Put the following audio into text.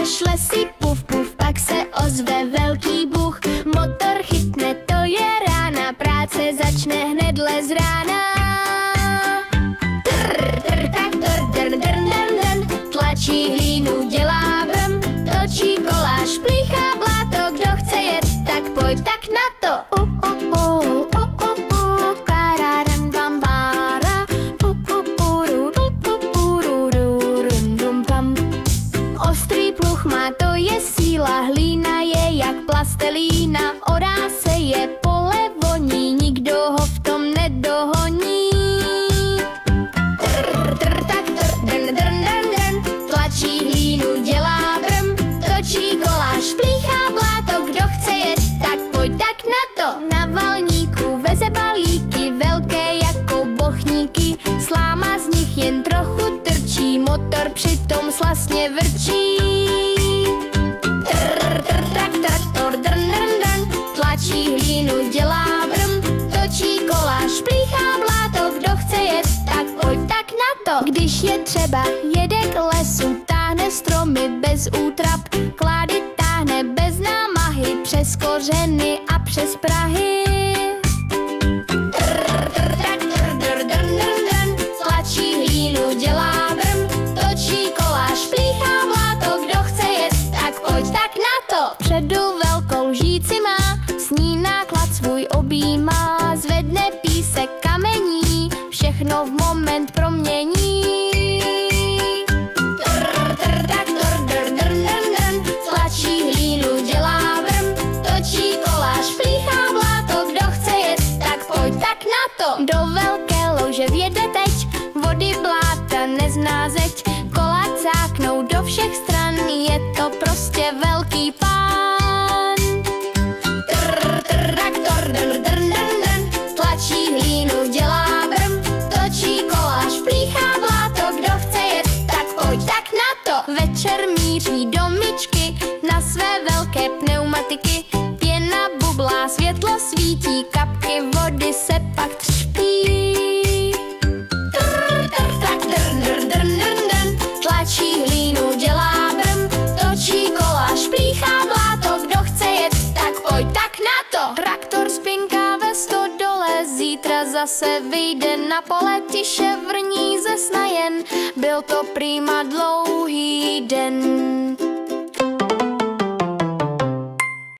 Kašle si puf puf, pak se ozve velký bůh. Motor chytne, to je rána, práce začne hnedle z rána. Traktor drn drn drn drn, tlačí hlínu, dělá brum, točí koláž, plíchá bláto, kdo chce jet, tak pojď tak na to. Ostrý pluh má, to je síla, hlína je jak plastelína, orá se je pole voní, nikdo ho v tom nedohoní. Traktor drn drn drn drn, tlačí hlínu, dělá brum, točí koláž, plíchá bláto, kdo chce jet, tak pojď tak na to. Na valníku veze balíky, velké jako bochníky, sláma z nich jen trochu trčí, motor přitom slastně vrčí. Traktor drn drn drn, tlačí hlínu, dělá brum, točí koláž, plíchá bláto, kdo chce jet, tak pojď tak na to. Když je třeba, jede k lesu, táhne stromy bez útrap, klády táhne bez námahy, přes kořeny a přes prahy. Traktor drn drn drn, tlačí hlínu, dělá brum, točí koláž, plíchá bláto, kdo chce jet, tak pojď tak na to. Předu velkou lžíci má, s ní náklad svůj objímá, zvedne písek kamení, všechno v moment promění. Traktor drn drn drn drn, tlačí hlínu, dělá brum, točí koláž, plíchá bláto, kdo chce jet, tak pojď tak na to. Do velké louže vjede teď, vody bláta nezná zeď, kola cáknou do všech stran, je to prostě velký pán. Traktor drn drn drn drn, tlačí hlínu, dělá brum, točí koláž, plíchá bláto, kdo chce jet, tak pojď tak na to. Večer míří do myčky, na své velké pneumatiky, pěna bublá, světlo svítí, kapky vody se pak třpí. Traktor drn drn drn drn, tlačí hlínu, dělá brum, točí koláž, plíchá bláto, kdo chce jet, tak pojď tak na to. Traktor spinká ve stodole, zítra zase vyjde na pole, tiše vrní ze sna jen, byl to prýma dlouhý den.